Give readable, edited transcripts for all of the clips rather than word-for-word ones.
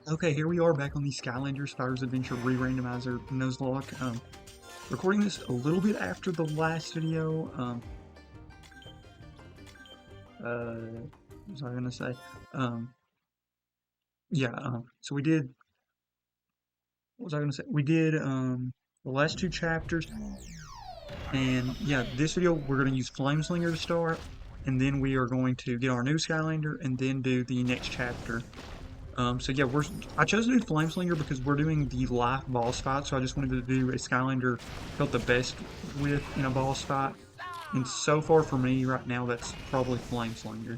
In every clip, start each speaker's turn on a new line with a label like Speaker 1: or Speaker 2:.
Speaker 1: Okay, here we are back on the Skylanders Spyro's Adventure Re-Randomizer Nuzlocke. Recording this a little bit after the last video. What was I gonna say? Um, so we did, what was I gonna say? We did, the last two chapters, and yeah, this video we're gonna use Flameslinger to start, and then we are going to get our new Skylander, and then do the next chapter. So yeah, I chose to do Flameslinger because we're doing the life boss fight, so I just wanted to do a Skylander felt the best with in a boss fight. And so far for me right now, that's probably Flameslinger.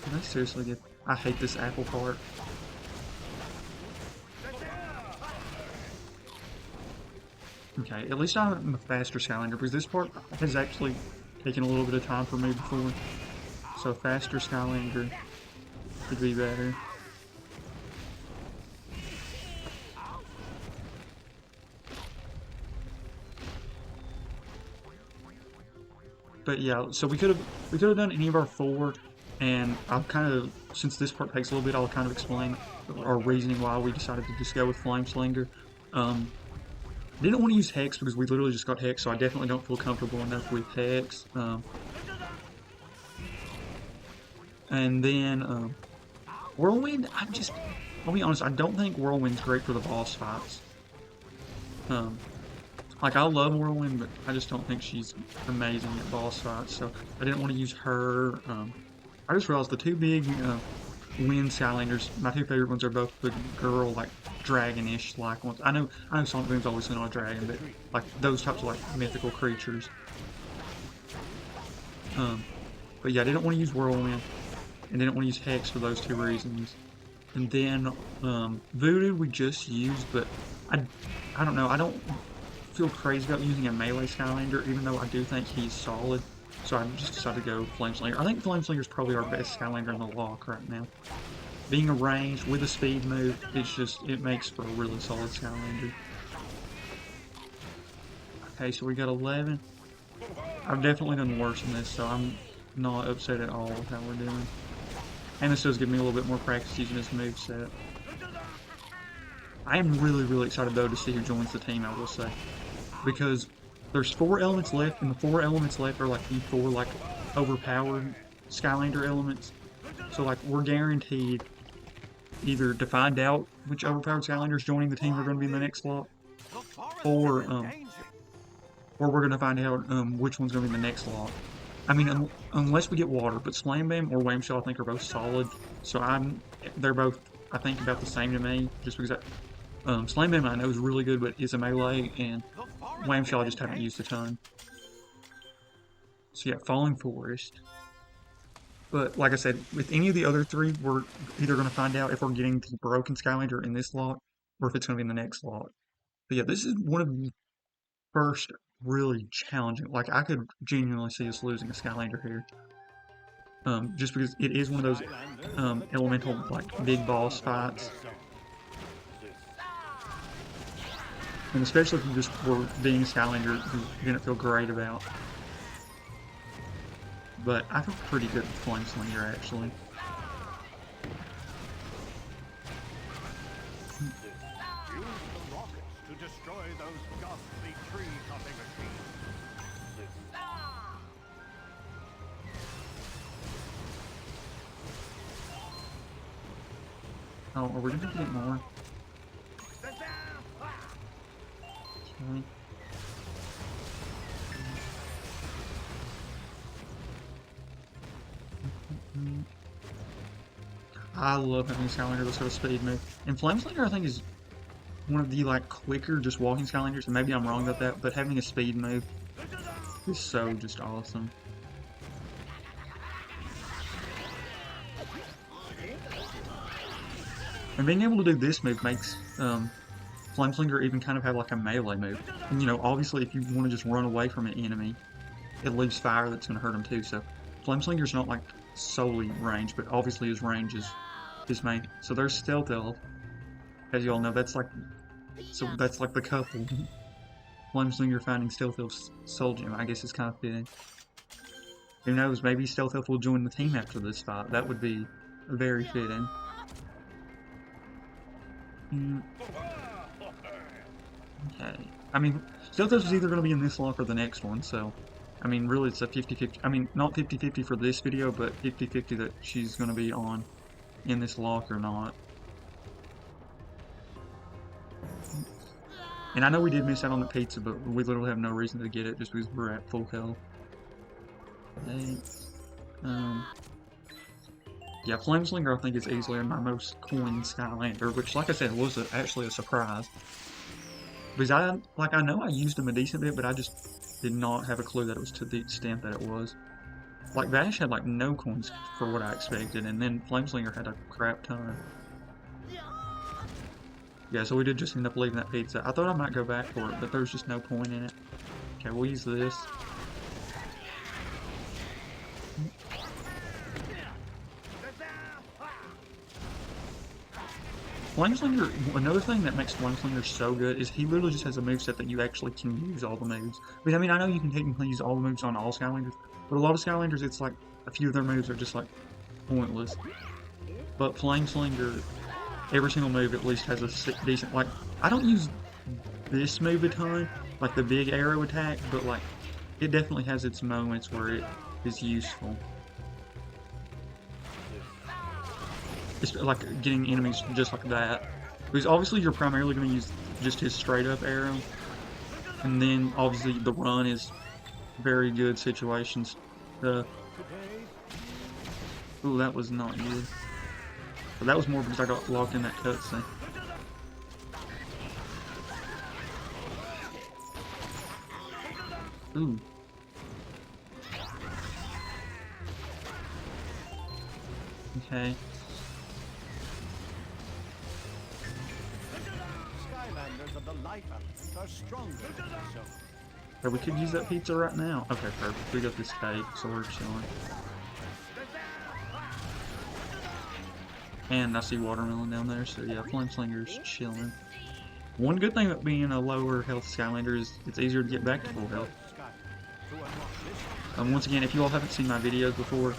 Speaker 1: Can I seriously get... I hate this apple cart. Okay, at least I'm a faster Skylander because this part has actually taken a little bit of time for me before. So a faster Skylander could be better. But yeah, so we could have done any of our four, and I'll kind of, since this part takes a little bit, I'll kind of explain our reasoning why we decided to just go with Flameslinger. Didn't want to use Hex because we literally just got Hex, so I definitely don't feel comfortable enough with Hex. And then Whirlwind, I'll be honest, I don't think Whirlwind's great for the boss fights. Like, I love Whirlwind, but I just don't think she's amazing at boss fights, so I didn't want to use her. I just realized the two big wind Skylanders, my two favorite ones are both the girl, like, dragon-ish like ones. I know Sonic Boom's always been on a dragon, but, like, those types of, like, mythical creatures. But yeah, I didn't want to use Whirlwind, and didn't want to use Hex for those two reasons. And then, Voodoo we just used, but I don't know, I don't feel crazy about using a melee Skylander, even though I do think he's solid. So I just decided to go Flameslinger. I think Flameslinger is probably our best Skylander in the lock right now. Being a range with a speed move, it makes for a really solid Skylander. Okay, so we got 11. I've definitely done worse than this, so I'm not upset at all with how we're doing. And this does give me a little bit more practice using this moveset. I am really, really excited though to see who joins the team, I will say. Because there's 4 elements left, and the 4 elements left are like the 4 like overpowered Skylander elements. So like we're guaranteed either to find out which overpowered Skylanders joining the team are going to be in the next lot, or we're going to find out which one's going to be in the next lot. I mean, unless we get water, but Slam Bam or Wham Shell I think are both solid. So they're both I think about the same to me, just because Slam Bam I know is really good, but is a melee, and Wham Shell I just haven't used a ton. So yeah, Falling Forest. But like I said, with any of the other 3, we're either going to find out if we're getting the broken Skylander in this lot, or if it's going to be in the next lot. But yeah, this is one of the first really challenging. Like, I could genuinely see us losing a Skylander here. Just because it is one of those elemental, like, big boss fights. And especially if you just were being a Skylander who you didn't feel great about. But I feel pretty good with Flameslinger, actually. Oh, are we gonna get more? Okay. I love having a Skylander that's got a speed move. And Flameslinger I think is one of the like quicker just walking Skylanders, and maybe I'm wrong about that, but having a speed move is so just awesome. And being able to do this move makes Flameslinger even kind of have like a melee move. And you know, obviously if you want to just run away from an enemy, it leaves fire that's going to hurt them too, so Flameslinger's not like solely range, but obviously his range is his main. So there's Stealth Elf. As you all know, that's like the couple. Flameslinger finding Stealth Elf's soul gem. I guess it's kind of fitting. Who knows, maybe Stealth Elf will join the team after this fight. That would be very fitting. Okay. I mean, Stealth Elf is either going to be in this lock or the next one, so... I mean, really, it's a 50-50... I mean, not 50-50 for this video, but 50-50 that she's going to be on in this lock or not. And I know we did miss out on the pizza, but we literally have no reason to get it just because we're at full health. Okay. Yeah, Flameslinger I think is easily my most coin Skylander, which, like I said, was actually a surprise. Because I know I used him a decent bit, but I just did not have a clue that it was to the extent that it was. Like, Vash had, like, no coins for what I expected, and then Flameslinger had a crap ton. Yeah, so we did just end up leaving that pizza. I thought I might go back for it, but there's just no point in it. Okay, we'll use this. Flameslinger, another thing that makes Flameslinger so good is he literally just has a moveset that you actually can use all the moves. Because, I mean, I know you can technically use all the moves on all Skylanders, but a lot of Skylanders, it's like, a few of their moves are just, like, pointless. But Flameslinger, every single move at least has a decent, like, I don't use this move a ton, like the big arrow attack, but, like, it definitely has its moments where it is useful. It's like getting enemies just like that. Because obviously you're primarily going to use just his straight up arrow. And then obviously the run is very good situations. Ooh, that was not good. But that was more because I got locked in that cutscene. Ooh. Okay.
Speaker 2: Skylanders of the life element are stronger than so.
Speaker 1: Okay, we could use that pizza right now. Okay, perfect. We got this cake, so we're chilling. And I see watermelon down there, so yeah, Flameslinger's chilling. One good thing about being a lower health Skylander is it's easier to get back to full health. Once again, if you all haven't seen my videos before,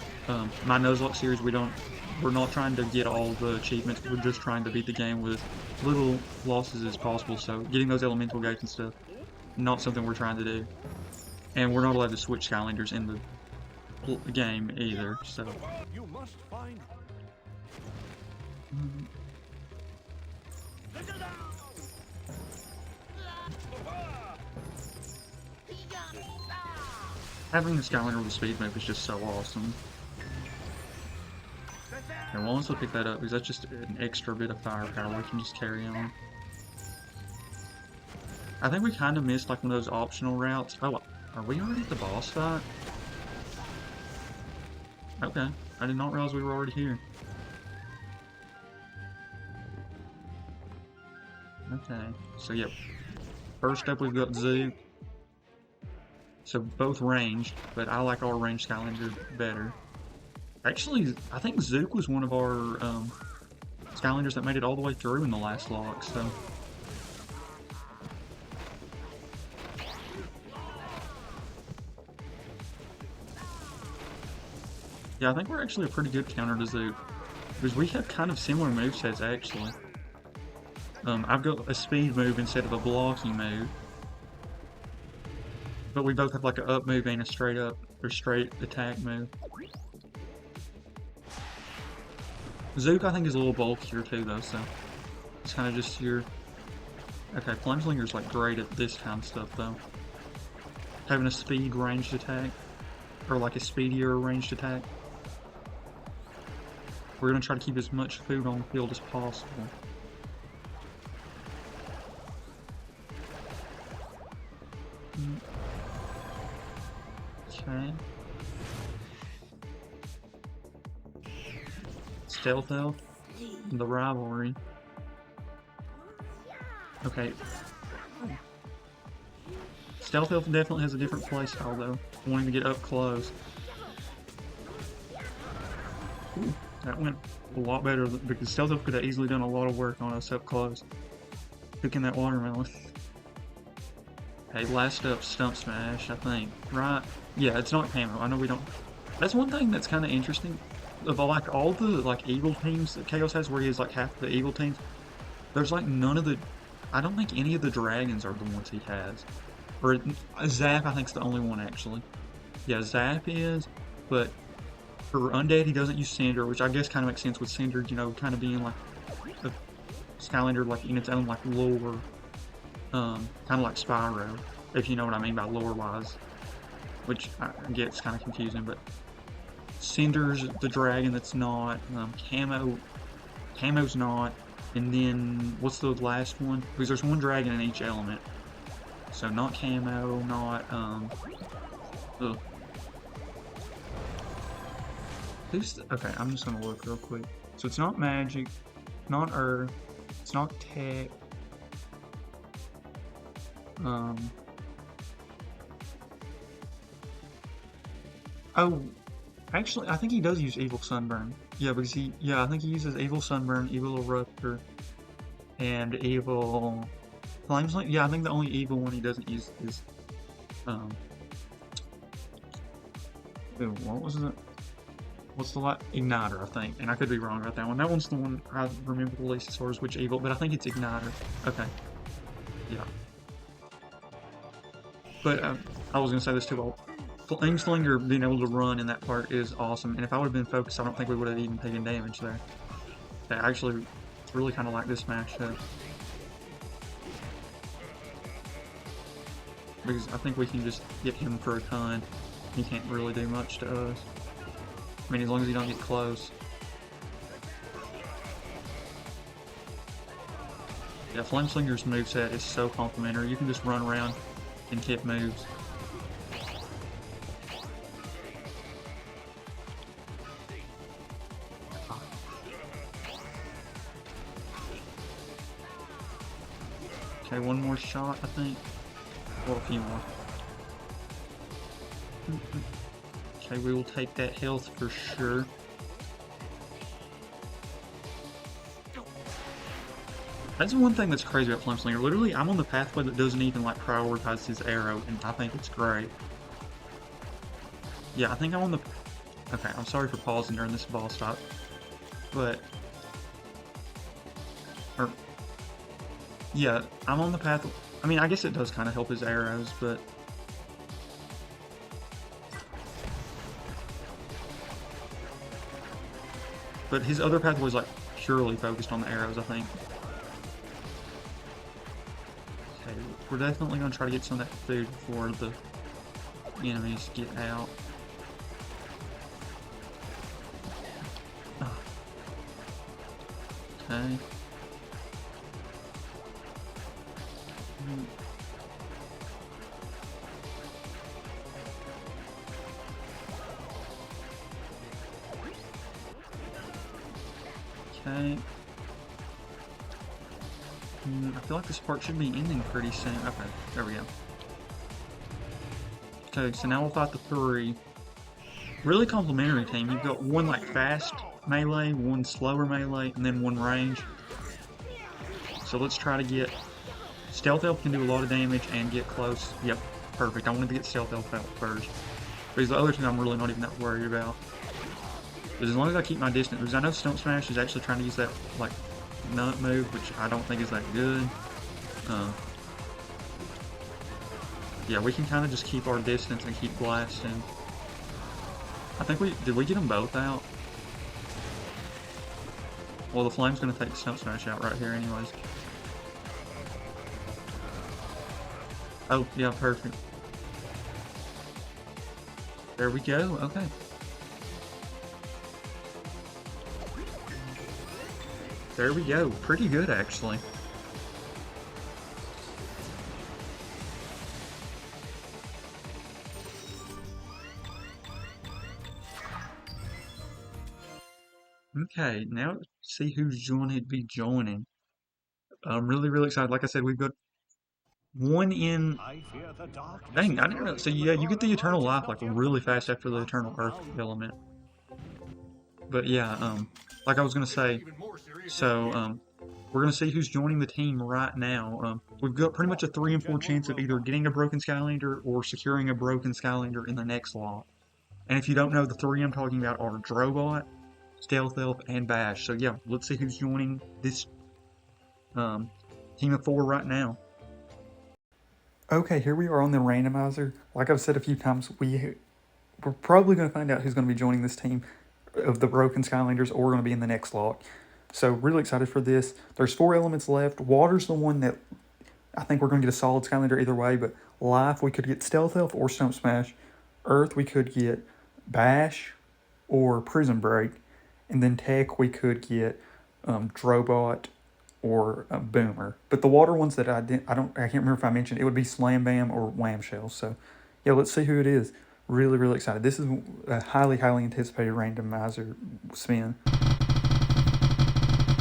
Speaker 1: my Nuzlocke series, we're not trying to get all the achievements, we're just trying to beat the game with little losses as possible, so getting those elemental gates and stuff, not something we're trying to do. And we're not allowed to switch Skylanders in the game either, so...
Speaker 2: You must find...
Speaker 1: Having the Skylander with a speed move is just so awesome. Okay, we'll also pick that up because that's just an extra bit of firepower we can just carry on. I think we kind of missed like one of those optional routes. Oh, are we already at the boss fight? Okay, I did not realize we were already here. Okay, so yep. First up we've got Zook. So both ranged, but I like our ranged Skylander better. Actually, I think Zook was one of our Skylanders that made it all the way through in the last lock, so... Yeah, I think we're actually a pretty good counter to Zook. Because we have kind of similar movesets, actually. I've got a speed move instead of a blocking move. But we both have like an up move and a straight up, or straight attack move. Zook, I think, is a little bulkier too, though, so... It's kind of just your... Okay, Flameslinger's like great at this kind of stuff, though. Having a speed ranged attack. Or like a speedier ranged attack. We're going to try to keep as much food on the field as possible. Okay. Stealth Elf, the rivalry. Okay. Stealth Elf definitely has a different playstyle though, wanting to get up close. Ooh, that went a lot better because Stealth Elf could have easily done a lot of work on us up close. Cooking that watermelon. Okay, last up, Stump Smash, I think. Right? Yeah, it's not camo. I know we don't... That's one thing that's kind of interesting. Of like all the like evil teams that Chaos has, where he has like half the evil teams, there's like none of the... I don't think any of the dragons are the ones he has. Or Zap, I think, is the only one, actually. Yeah, Zap is, but for Undead, he doesn't use Cinder, which I guess kind of makes sense with Cinder, you know, kind of being like a Skylander, like in its own like lore, kind of like Spyro, if you know what I mean by lore-wise, which I gets kind of confusing. But Cinder's the dragon that's not, Camo's not, and then what's the last one? Because there's one dragon in each element, so not Camo, not ugh. Okay, I'm just gonna look real quick. So it's not magic, not earth, it's not tech. Oh, actually, I think he does use Evil Sunburn. Yeah, because I think he uses Evil Sunburn, Evil Eruptor, and Evil Flameslinger. Yeah, I think the only evil one he doesn't use is, ooh, what was it? What's the Igniter, I think, and I could be wrong about that one. That one's the one I remember the least as far as which evil, but I think it's Igniter. Okay, yeah. But I was gonna say this too. Flameslinger being able to run in that part is awesome, and if I would have been focused, I don't think we would have even taken damage there. Okay, I actually really kind of like this matchup because I think we can just get him for a ton. He can't really do much to us. I mean, as long as you don't get close. Yeah, Flameslinger's moveset is so complimentary. You can just run around and hit moves. Okay, one more shot, I think. Well, a few more. Okay, we will take that health for sure. That's one thing that's crazy about Flameslinger. Literally, I'm on the pathway that doesn't even like prioritize his arrow, and I think it's great. Yeah, I think I'm on the... Okay, I'm sorry for pausing during this boss stop, but... Yeah, I'm on the path... I mean, I guess it does kind of help his arrows, but... But his other path was like purely focused on the arrows, I think. Okay, we're definitely going to try to get some of that food before the enemies get out. Okay. Okay. I feel like this part should be ending pretty soon. Okay, there we go. Okay, so now we'll fight the three. Really complimentary team. You've got one like fast melee, one slower melee, and then one range. So let's try to get... Stealth Elf can do a lot of damage and get close. Yep, perfect. I wanted to get Stealth Elf out first. Because the other two I'm really not even that worried about. But as long as I keep my distance, because I know Stump Smash is actually trying to use that, like, nut move, which I don't think is that good. Yeah, we can kind of just keep our distance and keep blasting. I think did we get them both out? Well, the Flame's going to take the Stump Smash out right here anyways. Oh, yeah, perfect. There we go, okay. There we go. Pretty good, actually. Okay, now let's see who's going to be joining. I'm really, really excited. Like I said, we've got one in... Dang, I didn't know. So yeah, you get the Eternal Life like really fast after the Eternal Earth element. But yeah, like I was going to say, so we're going to see who's joining the team right now. We've got pretty much a 3 in 4 chance of either getting a broken Skylander or securing a broken Skylander in the next lot. And if you don't know, the 3 I'm talking about are Drobot, Stealth Elf, and Bash. So yeah, let's see who's joining this team of 4 right now. Okay, here we are on the randomizer. Like I've said a few times, we're probably going to find out who's going to be joining this team of the broken Skylanders or going to be in the next lock. So really excited for this. There's 4 elements left. Water's the one that I think we're going to get a solid Skylander either way, but Life, we could get Stealth Elf or Stump Smash. Earth, we could get Bash or Prison Break. And then Tech, we could get Drobot or Boomer. But the water ones that I can't remember if I mentioned, it would be Slam Bam or Wham Shell. So yeah, let's see who it is. Really, really excited. This is a highly, highly anticipated randomizer spin.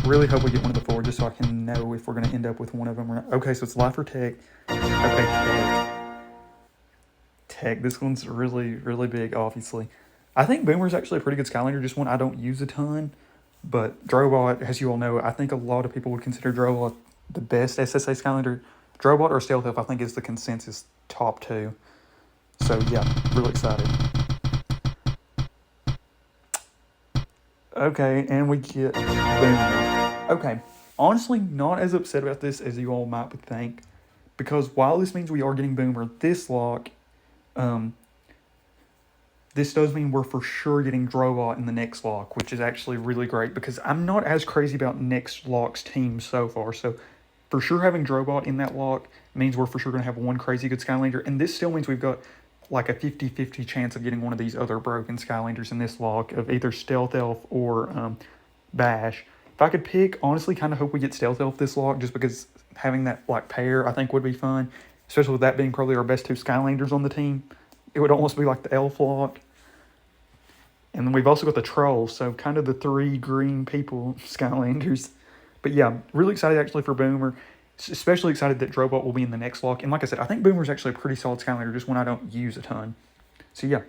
Speaker 1: Really hope we get one of the 4 just so I can know if we're going to end up with one of them or not. Okay, so it's Life or Tech. Okay, Tech. Tech. This one's really, really big, obviously. I think Boomer's actually a pretty good Skylander, just one I don't use a ton. But Drobot, as you all know, I think a lot of people would consider Drobot the best SSA Skylander. Drobot or Stealth Elf, I think, is the consensus top 2. So yeah, really excited. Okay, and we get Boomer. Okay, honestly, not as upset about this as you all might think, because while this means we are getting Boomer this lock, this does mean we're for sure getting Drobot in the next lock, which is actually really great because I'm not as crazy about next lock's team so far. So for sure having Drobot in that lock means we're for sure going to have one crazy good Skylander, and this still means we've got like a 50-50 chance of getting one of these other broken Skylanders in this lock of either Stealth Elf or Bash. If I could pick, honestly, kind of hope we get Stealth Elf this lock just because having that like pair I think would be fun, especially with that being probably our best 2 Skylanders on the team. It would almost be like the Elf lock. And then we've also got the Trolls, so kind of the 3 green people Skylanders. But yeah, really excited actually for Boomer. Especially excited that Drobot will be in the next lock. And like I said, I think Boomer's actually a pretty solid Skylander, just one I don't use a ton. So yeah,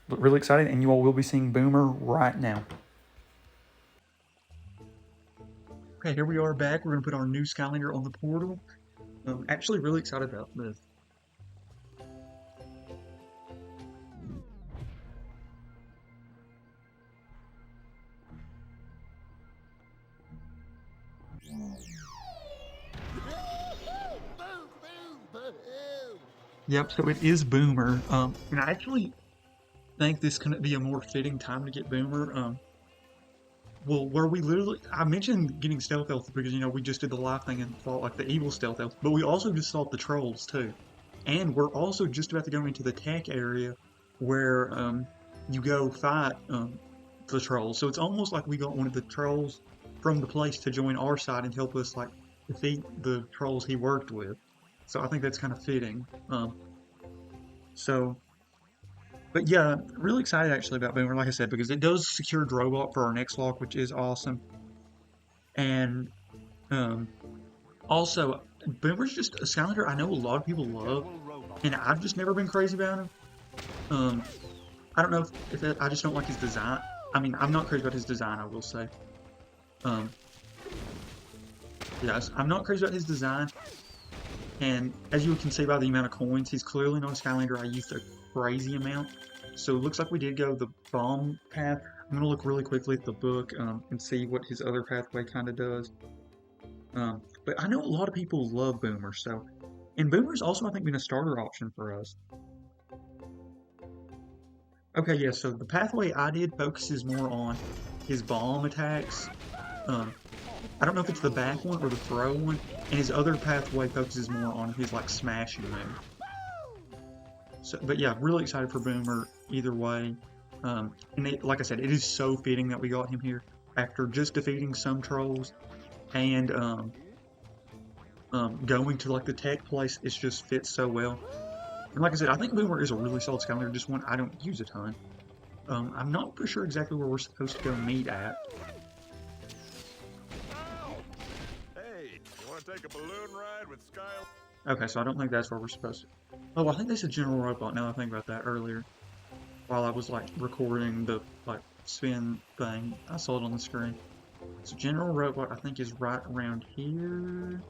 Speaker 1: really excited, and you all will be seeing Boomer right now. Okay, here we are back. We're going to put our new Skylander on the portal. Actually really excited about this. Yep, so it is Boomer. And I actually think this could be a more fitting time to get Boomer. Well, where we literally, I mentioned getting Stealth Elf because, you know, we just did the live thing and fought like the evil Stealth Elf, but we also just fought the Trolls too. And we're also just about to go into the Tech area where you go fight the Trolls. So it's almost like we got one of the Trolls from the place to join our side and help us like defeat the Trolls he worked with. So I think that's kind of fitting. But yeah, really excited actually about Boomer, like I said, because it does secure Drobot for our next lock, which is awesome. And also, Boomer's just a Skylander I know a lot of people love, and I've just never been crazy about him. I don't know if I just don't like his design. I mean, I'm not crazy about his design, I will say. Yes, I'm not crazy about his design. And as you can see by the amount of coins, he's clearly not a Skylander I used a crazy amount. So it looks like we did go the bomb path. I'm going to look really quickly at the book and see what his other pathway kind of does. But I know a lot of people love Boomer, so... And Boomer's also, I think, been a starter option for us. Okay, yeah, so the pathway I did focuses more on his bomb attacks. I don't know if it's the back one or the throw one, and his other pathway focuses more on his like smashing move. So, but yeah, really excited for Boomer either way. And like I said, it is so fitting that we got him here after just defeating some Trolls and going to like the Tech place. It just fits so well. And like I said, I think Boomer is a really solid Skylander, just one I don't use a ton. I'm not for sure exactly where we're supposed to go meet at.
Speaker 2: Take a balloon ride with Skylander.
Speaker 1: Okay, so I don't think that's where we're supposed to. Oh, I think they said General Robot. Now I think about that earlier, while I was like recording the like spin thing, I saw it on the screen. So General Robot, I think, is right around here.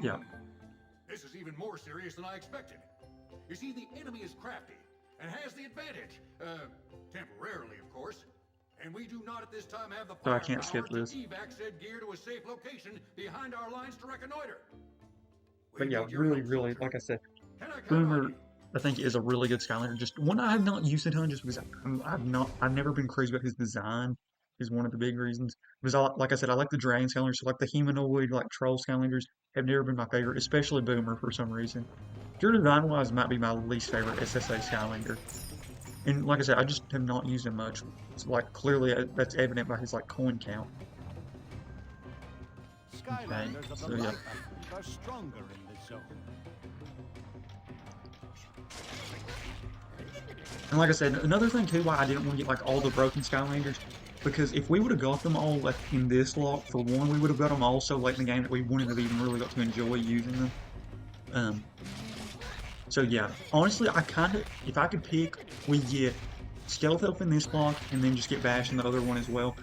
Speaker 1: Yeah.
Speaker 3: This is even more serious than I expected. You see, the enemy is crafty and has the advantage. Temporarily, of course. And we do not at this time have the
Speaker 1: So I can't skip
Speaker 3: firepower
Speaker 1: this.
Speaker 3: to evac said gear to a safe location behind our lines to reconnoiter.
Speaker 1: But
Speaker 3: We
Speaker 1: yeah,
Speaker 3: need your
Speaker 1: really,
Speaker 3: help,
Speaker 1: really,
Speaker 3: soldier.
Speaker 1: like I said,
Speaker 3: Can I count on
Speaker 1: Boomer,
Speaker 3: you?
Speaker 1: I think, is a really good Skylander. Just one I have not used a ton, just because I've never been crazy about his design. Is one of the big reasons. Because like I said, I like the Dragon Skylanders, so like the humanoid, like troll Skylanders, have never been my favorite, especially Boomer for some reason. Pure design wise, might be my least favorite SSA Skylander. And like I said, I just have not used him much. It's like clearly that's evident by his like coin count. Okay,
Speaker 2: Skylanders of
Speaker 1: so
Speaker 2: the
Speaker 1: yeah.
Speaker 2: life element are stronger in this zone.
Speaker 1: And like I said, another thing too why I didn't want to get like all the broken Skylanders, because if we would have got them all like in this lock, for one, we would have got them all so late in the game that we wouldn't have even really got to enjoy using them. So yeah, honestly, I kind of, if I could pick, we get Stealth Elf in this block, and then just get Bash in the other one as well.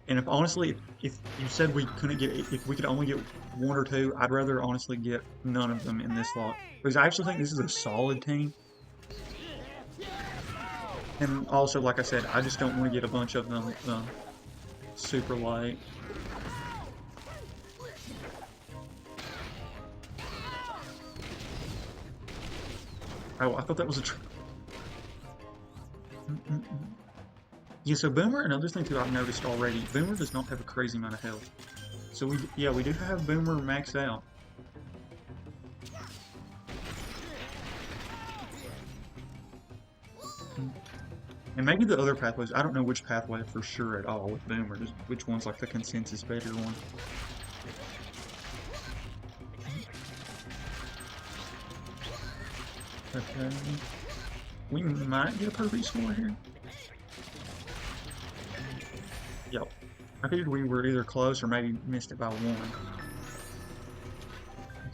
Speaker 1: And if honestly, if you said we couldn't get, if we could only get one or two, I'd rather honestly get none of them in this lock. Because I actually think this is a solid team. And also, like I said, I just don't want to get a bunch of them super light. Oh, I thought that was a Yeah, so Boomer, another thing too I've noticed already, Boomer does not have a crazy amount of health. So we do have Boomer maxed out. And maybe the other pathways, I don't know which pathway for sure at all with Boomer, just which one's like the consensus better one. Okay. We might get a perfect score here. Yep. I figured we were either close or maybe missed it by one.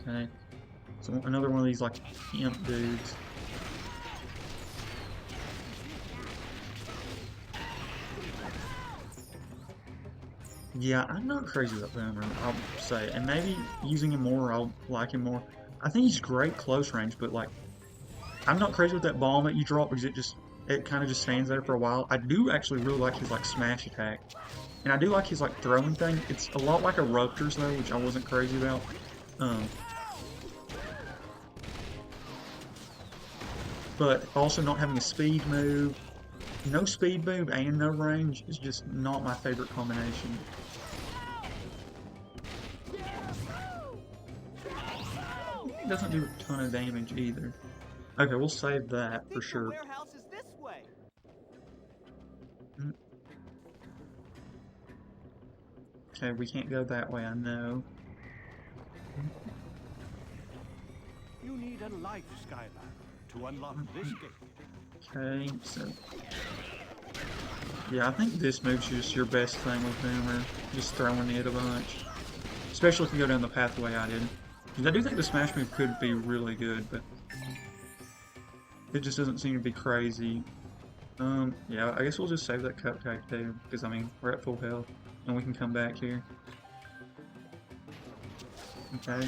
Speaker 1: Okay. So another one of these like imp dudes. Yeah, I'm not crazy about Boomer, I'll say. And maybe using him more, I'll like him more. I think he's great close range, but like, I'm not crazy with that bomb that you drop because it kind of just stands there for a while. I do actually really like his like smash attack. And I do like his like throwing thing. It's a lot like a Ruptors though, which I wasn't crazy about. But also not having a speed move. No speed move and no range is just not my favorite combination. It doesn't do a ton of damage either. Okay, we'll save that for sure.
Speaker 2: The warehouse is this way.
Speaker 1: Okay, we can't go that way, I know.
Speaker 2: You need a life Skylander to unlock this gate.
Speaker 1: Okay, so yeah, I think this move's just your best thing with Boomer. Just throwing it a bunch. Especially if you go down the pathway I did. Because I do think the smash move could be really good, but it just doesn't seem to be crazy. Yeah, I guess we'll just save that cupcake too, because I mean, we're at full health, and we can come back here. Okay.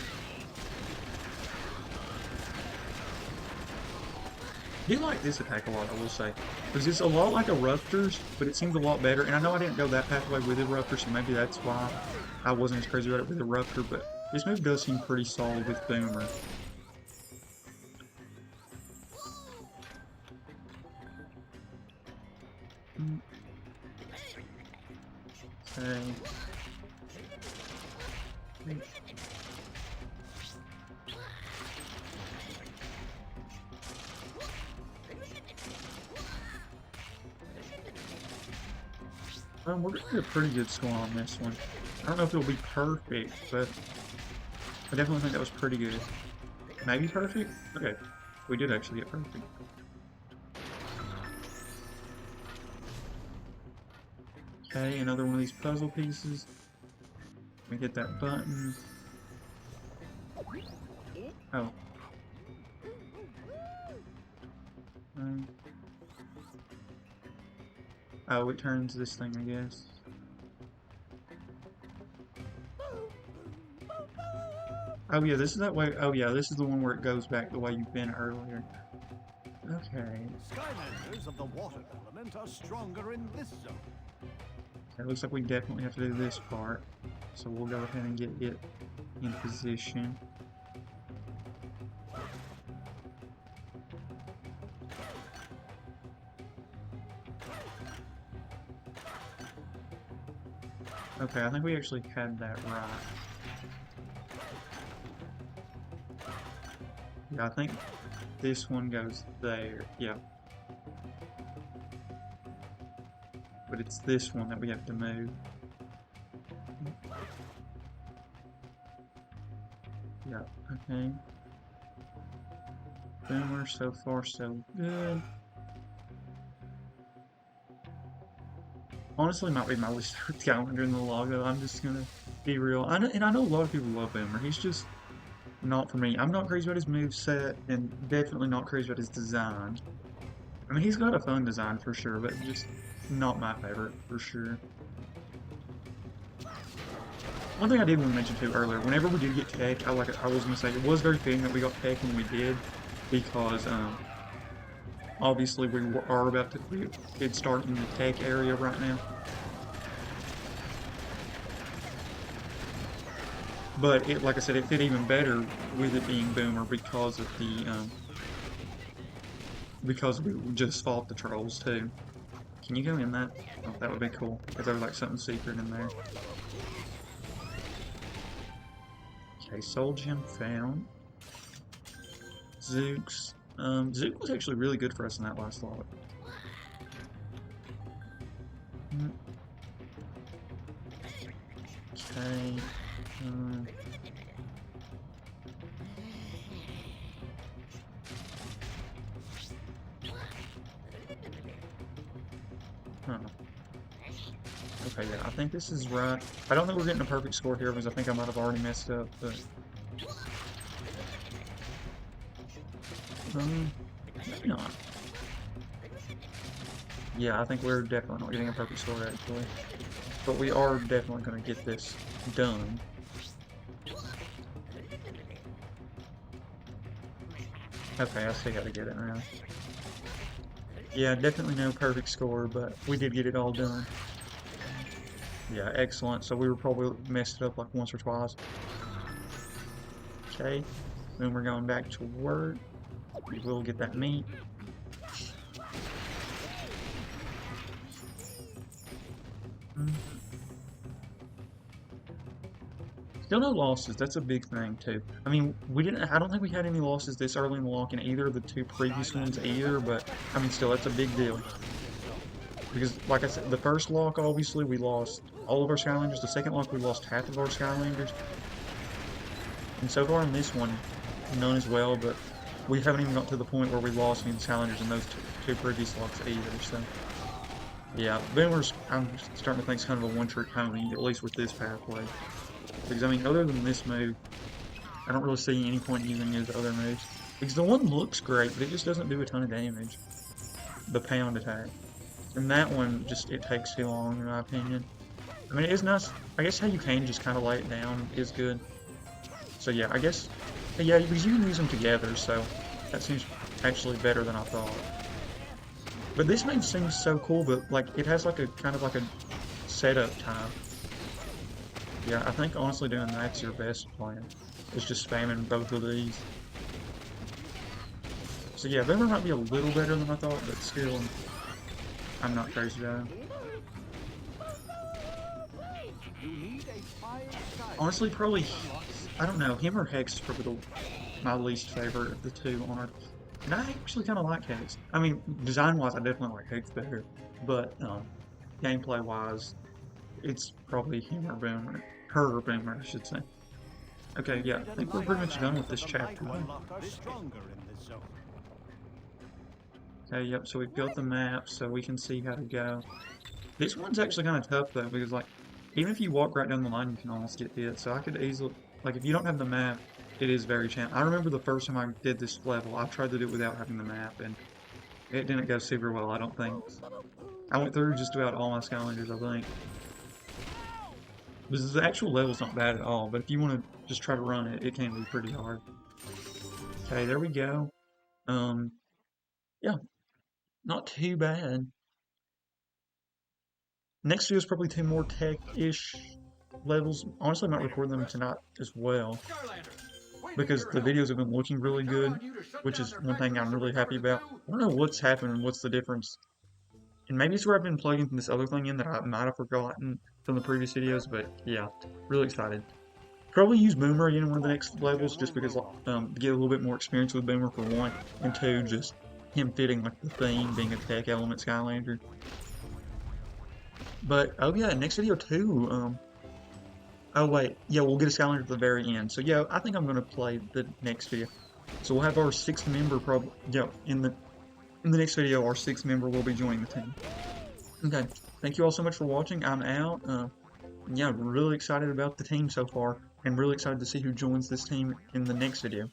Speaker 1: I do like this attack a lot, I will say. Because it's a lot like a Ruptors, but it seems a lot better. And I know I didn't go that pathway with a Ruptor, so maybe that's why I wasn't as crazy about it with a Ruptor, but this move does seem pretty solid with Boomer. Okay. We're gonna get a pretty good score on this one. I don't know if it'll be perfect, but I definitely think that was pretty good. Maybe perfect? Okay, we did actually get perfect. Okay, another one of these puzzle pieces. Let me hit that button. Oh. Oh, it turns this thing, I guess. Oh yeah, this is that way. Oh yeah, this is the one where it goes back the way you've been earlier. Okay.
Speaker 2: Skylanders of the water element are stronger in this zone.
Speaker 1: It looks like we definitely have to do this part. So we'll go ahead and get it in position. Okay, I think we actually had that right. Yeah, I think this one goes there. Yeah. But it's this one that we have to move. Yeah, okay. Boomer, so far so good. Honestly, might be my least favorite Skylander in the logo. I'm just gonna be real. I know a lot of people love Boomer. He's just not for me. I'm not crazy about his moveset, and definitely not crazy about his design. I mean, he's got a fun design for sure, but just not my favorite for sure. One thing I did want to mention too earlier, whenever we did get tech, I was gonna say it was very fitting that we got tech when we did, because obviously we are about to did start in the tech area right now. But it, like I said, it fit even better with it being Boomer because of the because we just fought the trolls too. Can you go in that? Oh, that would be cool, because there was like something secret in there. Okay, Soul Gem found. Zooks. Zook was actually really good for us in that last lot. Okay. Huh. Okay, yeah, I think this is right. I don't think we're getting a perfect score here because I think I might have already messed up, but... maybe not. Yeah, I think we're definitely not getting a perfect score, actually. But we are definitely going to get this done. Okay, I still got to get it now. Yeah, definitely no perfect score, but we did get it all done. Yeah, excellent. So we were probably messed it up like once or twice. Okay, then we're going back to work. We will get that meat. Still no losses. That's a big thing too. I mean, I don't think we had any losses this early in the lock in either of the two previous ones either. But I mean, still, that's a big deal. Because, like I said, the first lock, obviously, we lost all of our Skylanders. The second lock, we lost half of our Skylanders. And so far in this one, none as well, but we haven't even got to the point where we lost any Skylanders in those two previous locks either, so... Yeah, Boomer's, I'm starting to think it's kind of a one-trick pony, at least with this pathway. Because, I mean, other than this move, I don't really see any point in using his other moves. Because the one looks great, but it just doesn't do a ton of damage. The pound attack. And that one, just, it takes too long, in my opinion. I mean, it is nice. I guess how you can just kind of lay it down is good. So yeah, I guess, yeah, because you can use them together, so that seems actually better than I thought. But this move seems so cool, but like, it has like a, kind of like a setup time. Yeah, I think honestly doing that's your best plan. Is just spamming both of these. So yeah, Boomer might be a little better than I thought, but still, I'm not crazy about him. Honestly, probably, I don't know, him or Hex is probably my least favorite of the two on our... And I actually kind of like Hex. I mean, design-wise, I definitely like Hex better, but gameplay-wise, it's probably him or Boomer. Her or Boomer, I should say. Okay, yeah, I think we're pretty much done with this chapter. Okay, yep, so we've built the map so we can see how to go. This one's actually kind of tough, though, because, like, even if you walk right down the line, you can almost get hit. So I could easily, like, if you don't have the map, it is very challenging. I remember the first time I did this level, I tried to do it without having the map, and it didn't go super well, I don't think. I went through just about all my Skylanders, I think. Because the actual level's not bad at all, but if you want to just try to run it, it can be pretty hard. Okay, there we go. Yeah, not too bad. Next video is probably 2 more tech-ish levels. Honestly, I might record them tonight as well, because the videos have been looking really good, which is one thing I'm really happy about. I don't know what's happened, what's the difference. And maybe it's where I've been plugging this other thing in that I might have forgotten from the previous videos, but yeah, really excited. Probably use Boomer again in one of the next levels, just because to get a little bit more experience with Boomer for 1, and 2, just him fitting like the theme, being a tech element Skylander. But oh yeah, next video too. Oh wait, yeah, we'll get a Skylander at the very end. So yeah, I think I'm gonna play the next video. So we'll have our 6th member probably. Yeah, in the next video, our 6th member will be joining the team. Okay, thank you all so much for watching. I'm out. Yeah, really excited about the team so far, and really excited to see who joins this team in the next video.